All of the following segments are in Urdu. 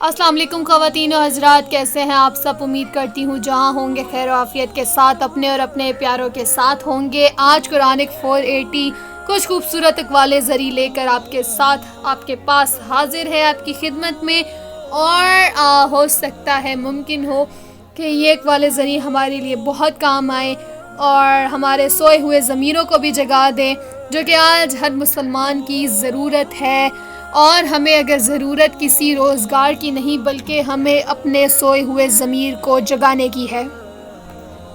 السلام علیکم خواتین و حضرات، کیسے ہیں آپ سب؟ امید کرتی ہوں جہاں ہوں گے خیر و عافیت کے ساتھ، اپنے اور اپنے پیاروں کے ساتھ ہوں گے۔ آج قرآنک 480 کچھ خوبصورت اقوال زری لے کر آپ کے ساتھ، آپ کے پاس حاضر ہے، آپ کی خدمت میں۔ اور ہو سکتا ہے، ممکن ہو کہ یہ اقوال زری ہمارے لیے بہت کام آئے اور ہمارے سوئے ہوئے ضمیروں کو بھی جگا دیں، جو کہ آج ہر مسلمان کی ضرورت ہے۔ اور ہمیں اگر ضرورت کسی روزگار کی نہیں بلکہ ہمیں اپنے سوئے ہوئے ضمیر کو جگانے کی ہے۔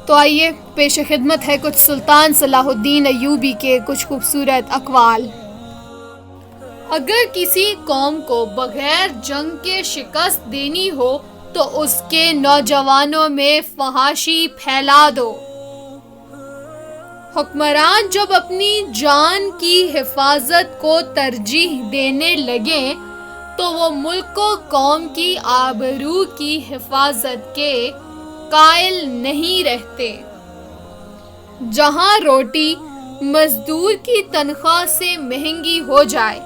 تو آئیے پیش خدمت ہے کچھ سلطان صلاح الدین ایوبی کے کچھ خوبصورت اقوال۔ اگر کسی قوم کو بغیر جنگ کے شکست دینی ہو تو اس کے نوجوانوں میں فحاشی پھیلا دو۔ حکمران جب اپنی جان کی حفاظت کو ترجیح دینے لگیں تو وہ ملک و قوم کی آبرو کی حفاظت کے قائل نہیں رہتے۔ جہاں روٹی مزدور کی تنخواہ سے مہنگی ہو جائے،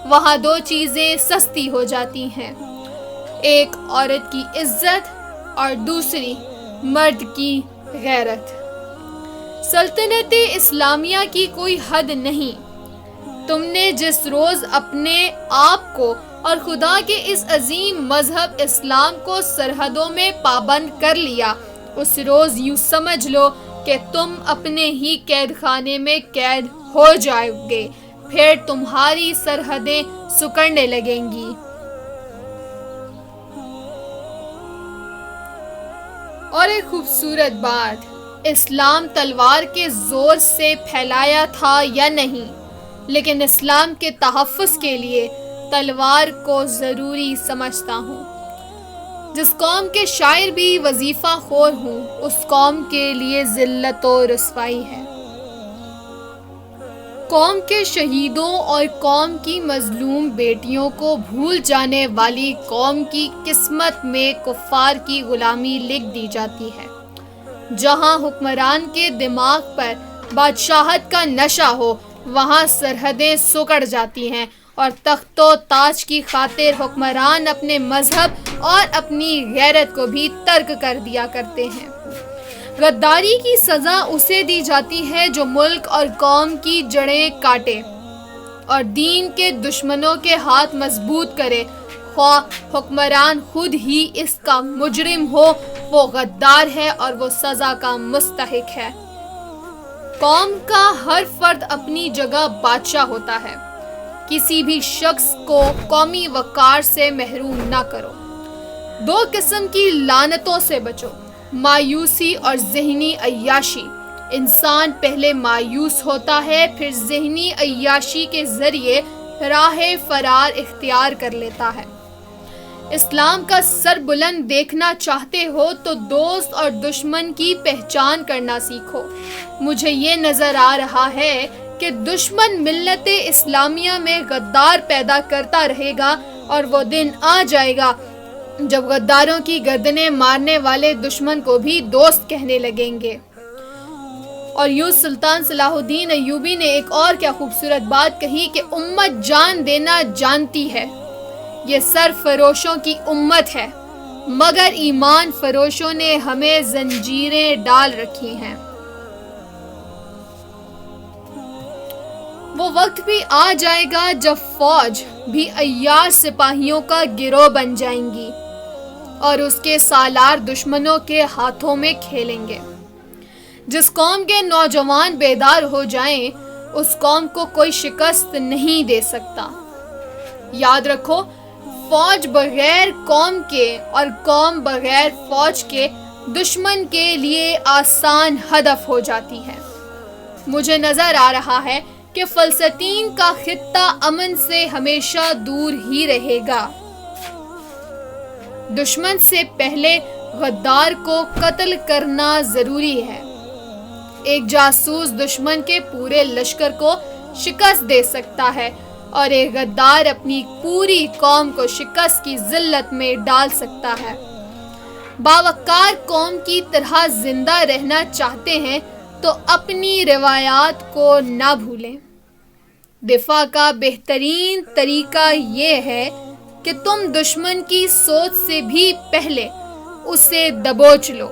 وہاں دو چیزیں سستی ہو جاتی ہیں، ایک عورت کی عزت اور دوسری مرد کی غیرت۔ سلطنت اسلامیہ کی کوئی حد نہیں۔ تم نے جس روز اپنے آپ کو اور خدا کے اس عظیم مذہب اسلام کو سرحدوں میں پابند کر لیا، اس روز یوں سمجھ لو کہ تم اپنے ہی قید خانے میں قید ہو جاؤ گے، پھر تمہاری سرحدیں سکڑنے لگیں گی۔ اور ایک خوبصورت بات، اسلام تلوار کے زور سے پھیلایا تھا یا نہیں، لیکن اسلام کے تحفظ کے لیے تلوار کو ضروری سمجھتا ہوں۔ جس قوم کے شاعر بھی وظیفہ خور ہوں، اس قوم کے لیے ذلت و رسوائی ہے۔ قوم کے شہیدوں اور قوم کی مظلوم بیٹیوں کو بھول جانے والی قوم کی قسمت میں کفار کی غلامی لکھ دی جاتی ہے۔ جہاں حکمران کے دماغ پر بادشاہت کا نشہ ہو، وہاں سرحدیں سکڑ جاتی ہیں اور تخت و تاج کی خاطر حکمران اپنے مذہب اور اپنی غیرت کو بھی ترک کر دیا کرتے ہیں۔ غداری کی سزا اسے دی جاتی ہے جو ملک اور قوم کی جڑیں کاٹے اور دین کے دشمنوں کے ہاتھ مضبوط کرے، خواہ حکمران خود ہی اس کا مجرم ہو، وہ غدار ہے اور وہ سزا کا مستحق ہے۔ قوم کا ہر فرد اپنی جگہ بادشاہ ہوتا ہے۔ کسی بھی شخص کو قومی وقار سے محروم نہ کرو۔ دو قسم کی لعنتوں سے بچو، مایوسی اور ذہنی عیاشی۔ انسان پہلے مایوس ہوتا ہے، پھر ذہنی عیاشی کے ذریعے راہ فرار اختیار کر لیتا ہے۔ اسلام کا سر بلند دیکھنا چاہتے ہو تو دوست اور دشمن کی پہچان کرنا سیکھو۔ مجھے یہ نظر آ رہا ہے کہ دشمن ملت اسلامیہ میں غدار پیدا کرتا رہے گا، اور وہ دن آ جائے گا جب غداروں کی گردنیں مارنے والے دشمن کو بھی دوست کہنے لگیں گے۔ اور یوں سلطان صلاح الدین ایوبی نے ایک اور کیا خوبصورت بات کہی کہ امت جان دینا جانتی ہے، یہ سرفروشوں کی امت ہے، مگر ایمان فروشوں نے ہمیں زنجیریں ڈال رکھی ہیں۔ وہ وقت بھی آ جائے گا جب فوج بھی عیار سپاہیوں کا گروہ بن جائیں گی اور اس کے سالار دشمنوں کے ہاتھوں میں کھیلیں گے۔ جس قوم کے نوجوان بیدار ہو جائیں، اس قوم کو کوئی شکست نہیں دے سکتا۔ یاد رکھو، فوج بغیر قوم کے اور قوم بغیر فوج کے دشمن کے لیے آسان ہدف ہو جاتی ہے۔ مجھے نظر آ رہا ہے کہ فلسطین کا خطہ امن سے ہمیشہ دور ہی رہے گا۔ دشمن سے پہلے غدار کو قتل کرنا ضروری ہے۔ ایک جاسوس دشمن کے پورے لشکر کو شکست دے سکتا ہے اور ایک غدار اپنی پوری قوم کو شکست کی ذلت میں ڈال سکتا ہے۔ باوقار قوم کی طرح زندہ رہنا چاہتے ہیں تو اپنی روایات کو نہ بھولیں۔ دفاع کا بہترین طریقہ یہ ہے کہ تم دشمن کی سوچ سے بھی پہلے اسے دبوچ لو۔